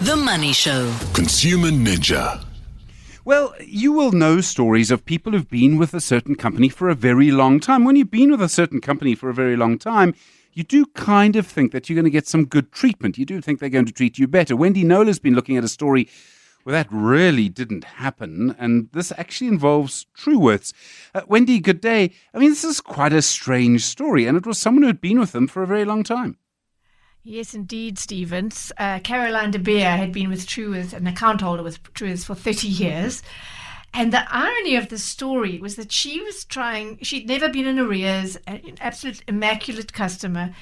The Money Show. Consumer Ninja. Well, you will know stories of people who've been with a certain company for a very long time. When you've been with a certain company for a very long time, you do kind of think that you're going to get some good treatment. You do think they're going to treat you better. Wendy Knowler has been looking at a story where that really didn't happen, and this actually involves Truworths. Wendy, good day. I mean, this is quite a strange story, and it was someone who had been with them for a very long time. Yes, indeed, Stevens. Caroline de Beer had been with Truworths, an account holder with Truworths for 30 years. And the irony of the story was that she'd never been in arrears, an absolute immaculate customer,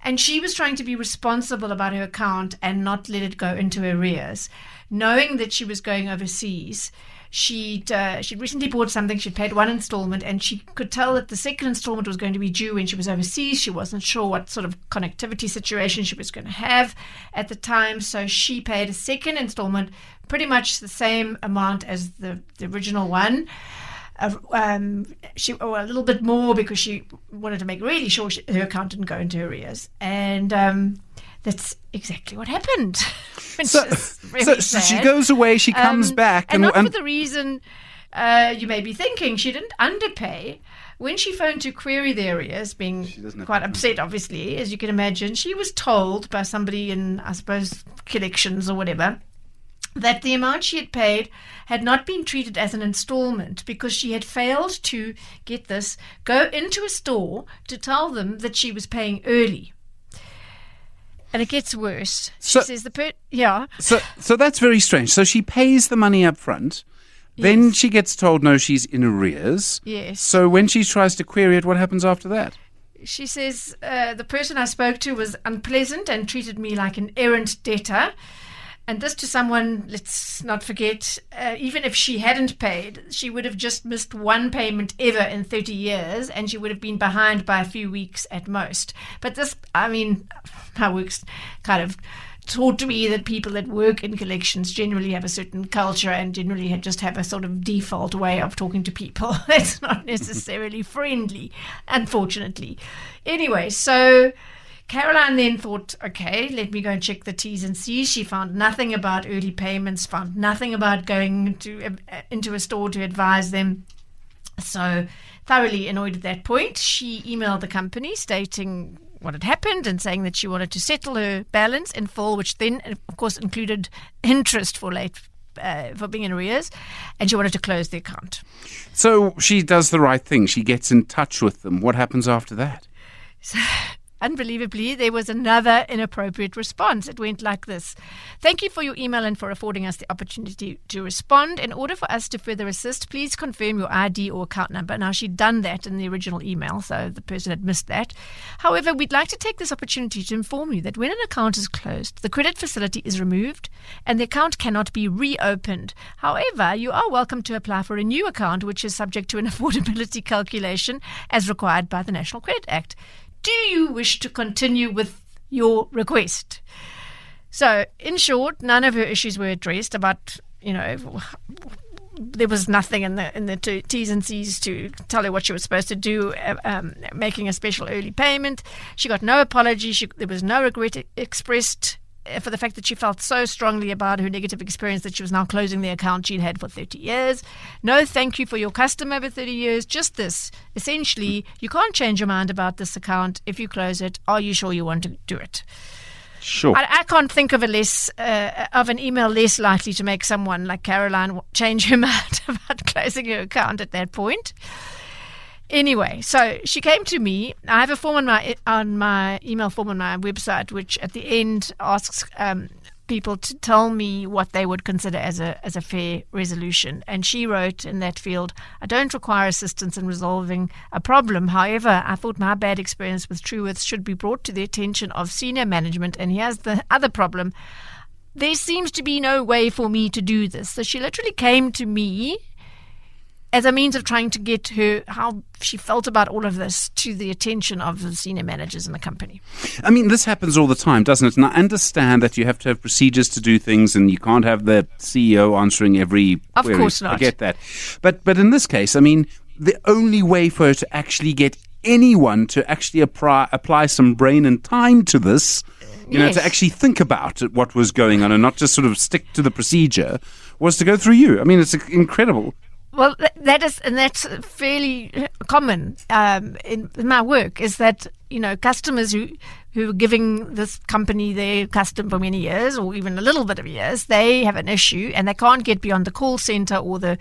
and she was trying to be responsible about her account and not let it go into arrears. Knowing that she was going overseas, she'd recently bought something, she'd paid one installment, and she could tell that the second installment was going to be due when she was overseas. She wasn't sure what sort of connectivity situation she was going to have at the time, so she paid a second installment, pretty much the same amount as the original one. A little bit more because she wanted to make really sure her account didn't go into arrears. And that's exactly what happened. So she goes away, she comes back. And not for the reason you may be thinking. She didn't underpay. When she phoned to query the arrears, being quite upset, obviously, as you can imagine, she was told by somebody in, I suppose, collections or whatever, that the amount she had paid had not been treated as an installment because she had failed to, get this, go into a store to tell them that she was paying early. And it gets worse. She says So that's very strange. So she pays the money up front. Then she gets told, no, she's in arrears. Yes. So when she tries to query it, what happens after that? She says, the person I spoke to was unpleasant and treated me like an errant debtor. And this to someone, let's not forget, even if she hadn't paid, she would have just missed one payment ever in 30 years, and she would have been behind by a few weeks at most. But this, I mean, my work's kind of taught me that people that work in collections generally have a certain culture and generally just have a sort of default way of talking to people. That's not necessarily friendly, unfortunately. Anyway, so Caroline then thought, okay, let me go and check the T's and C's. She found nothing about early payments, found nothing about going into a store to advise them. So thoroughly annoyed at that point, she emailed the company stating what had happened and saying that she wanted to settle her balance in full, which then, of course, included interest for being in arrears, and she wanted to close the account. So she does the right thing. She gets in touch with them. What happens after that? So, unbelievably, there was another inappropriate response. It went like this. Thank you for your email and for affording us the opportunity to respond. In order for us to further assist, please confirm your ID or account number. Now, she'd done that in the original email, so the person had missed that. However, we'd like to take this opportunity to inform you that when an account is closed, the credit facility is removed and the account cannot be reopened. However, you are welcome to apply for a new account, which is subject to an affordability calculation as required by the National Credit Act. Do you wish to continue with your request? So, in short, none of her issues were addressed about, there was nothing in the T's and C's to tell her what she was supposed to do, making a special early payment. She got no apology. There was no regret expressed for the fact that she felt so strongly about her negative experience that she was now closing the account she'd had for 30 years. No thank you for your custom over 30 years. Just this. Essentially, you can't change your mind about this account if you close it. Are you sure you want to do it? Sure. I can't think of an email less likely to make someone like Caroline change her mind about closing her account at that point. Anyway, so she came to me. I have a form on my email form on my website, which at the end asks people to tell me what they would consider as a fair resolution. And she wrote in that field, I don't require assistance in resolving a problem. However, I thought my bad experience with Truworths should be brought to the attention of senior management. And here's the other problem. There seems to be no way for me to do this. So she literally came to me as a means of trying to get her, how she felt about all of this, to the attention of the senior managers in the company. I mean, this happens all the time, doesn't it? And I understand that you have to have procedures to do things and you can't have the CEO answering every query. Of course not. I get that. But in this case, I mean, the only way for her to actually get anyone to actually apply some brain and time to this to actually think about what was going on and not just sort of stick to the procedure, was to go through you. I mean, it's incredible. Well, that's fairly common in my work, is that, customers who are giving this company their custom for many years or even a little bit of years, they have an issue and they can't get beyond the call center or the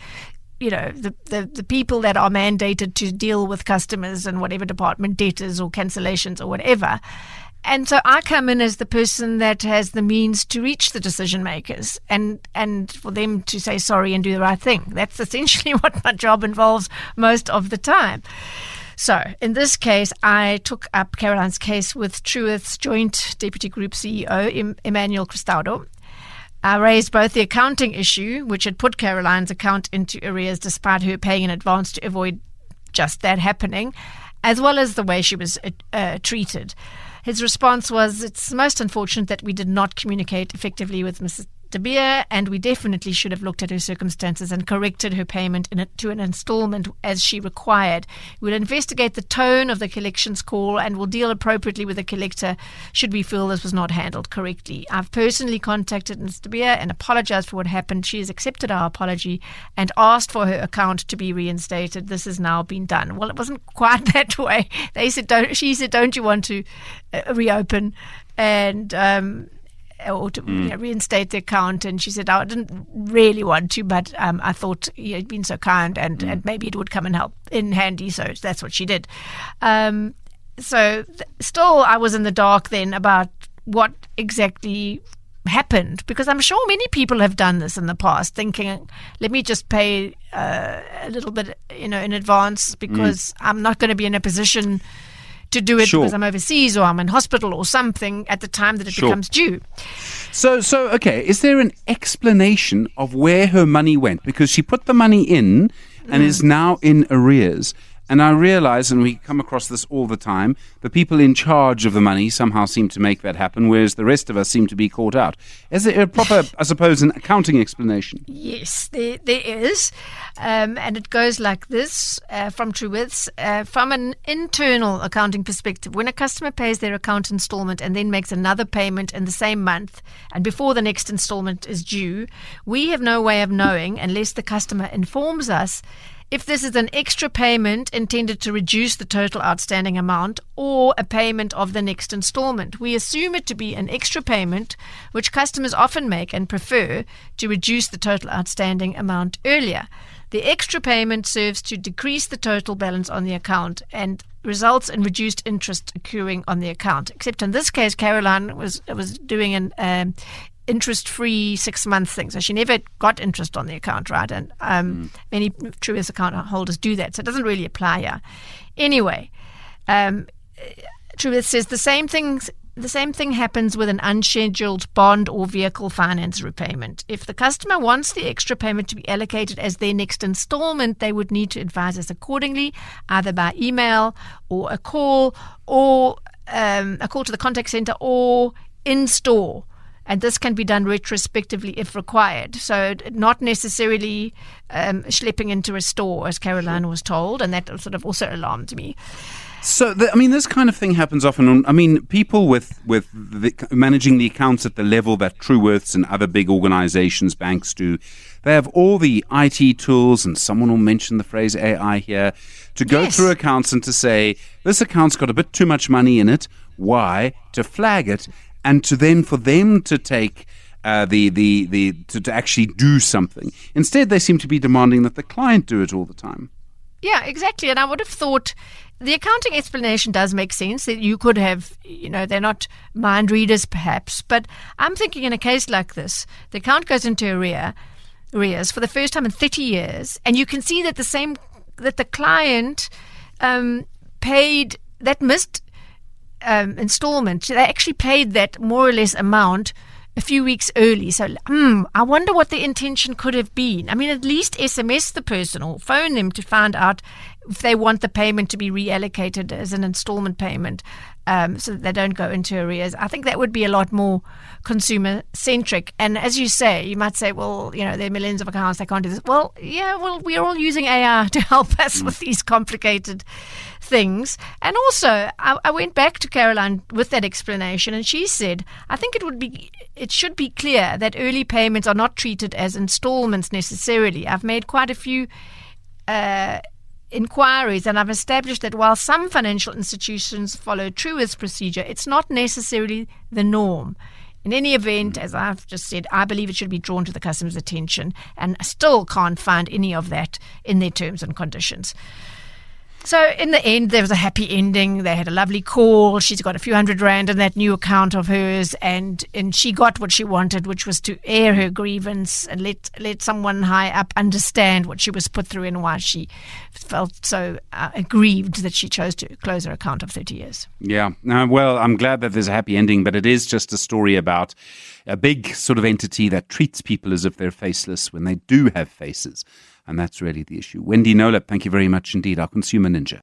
people that are mandated to deal with customers in whatever department, debtors or cancellations or whatever. And so I come in as the person that has the means to reach the decision makers and for them to say sorry and do the right thing. That's essentially what my job involves most of the time. So in this case, I took up Caroline's case with Truworths Joint Deputy Group CEO, Emmanuel Cristaudo. I raised both the accounting issue, which had put Caroline's account into arrears despite her paying in advance to avoid just that happening, as well as the way she was treated. His response was, it's most unfortunate that we did not communicate effectively with Mrs. De Beer, and we definitely should have looked at her circumstances and corrected her payment to an installment as she required. We'll investigate the tone of the collections call and will deal appropriately with the collector should we feel this was not handled correctly. I've personally contacted Mrs. De Beer and apologized for what happened. She has accepted our apology and asked for her account to be reinstated. This has now been done. Well, it wasn't quite that way. She said, don't you want to reopen and or to reinstate the account? And she said, I didn't really want to, but I thought you'd been so kind and maybe it would come and help in handy. So that's what she did. Still, I was in the dark then about what exactly happened, because I'm sure many people have done this in the past, thinking, let me just pay a little bit, in advance because I'm not going to be in a position to do it because I'm overseas or I'm in hospital or something at the time that it becomes due. So, okay, is there an explanation of where her money went? Because she put the money in and is now in arrears. And I realize, and we come across this all the time, the people in charge of the money somehow seem to make that happen, whereas the rest of us seem to be caught out. Is there a proper, I suppose, an accounting explanation? Yes, there is. And it goes like this from Truworths. From an internal accounting perspective, when a customer pays their account installment and then makes another payment in the same month and before the next installment is due, we have no way of knowing, unless the customer informs us, if this is an extra payment intended to reduce the total outstanding amount or a payment of the next installment. We assume it to be an extra payment, which customers often make and prefer to reduce the total outstanding amount earlier. The extra payment serves to decrease the total balance on the account and results in reduced interest accruing on the account. Except in this case, Caroline was doing an interest-free 6-month thing. So she never got interest on the account, right? And many Truworths account holders do that. So it doesn't really apply here. Anyway, Truworths says the same thing happens with an unscheduled bond or vehicle finance repayment. If the customer wants the extra payment to be allocated as their next installment, they would need to advise us accordingly, either by email or a call to the contact center or in store. And this can be done retrospectively if required. So not necessarily schlepping into a store, as Caroline was told, and that sort of also alarmed me. So, this kind of thing happens often. People with managing the accounts at the level that Truworths and other big organizations, banks do, they have all the IT tools, and someone will mention the phrase AI here, to go through accounts and to say, this account's got a bit too much money in it. Why? To flag it. And to then for them to take to actually do something. Instead, they seem to be demanding that the client do it all the time. Yeah, exactly. And I would have thought the accounting explanation does make sense, that you could have, they're not mind readers perhaps. But I'm thinking in a case like this, the account goes into arrears for the first time in 30 years. And you can see that the client paid that missed installment. They actually paid that more or less amount a few weeks early. So I wonder what the intention could have been. At least SMS the person or phone them to find out if they want the payment to be reallocated as an installment payment, so that they don't go into arrears. I think that would be a lot more consumer-centric. And as you say, you might say, well, there are millions of accounts, they can't do this. Well, we're all using AI to help us with these complicated things. And also, I went back to Caroline with that explanation, and she said, I think it should be clear that early payments are not treated as installments necessarily. I've made quite a few inquiries, and I've established that while some financial institutions follow Truworths procedure, it's not necessarily the norm. In any event, as I've just said, I believe it should be drawn to the customer's attention, and I still can't find any of that in their terms and conditions. So in the end, there was a happy ending. They had a lovely call. She's got a few $100 in that new account of hers, and she got what she wanted, which was to air her grievance and let someone high up understand what she was put through and why she felt so aggrieved that she chose to close her account of 30 years. Yeah. Well, I'm glad that there's a happy ending, but it is just a story about a big sort of entity that treats people as if they're faceless when they do have faces. And that's really the issue. Wendy Knowler, thank you very much indeed, our consumer ninja.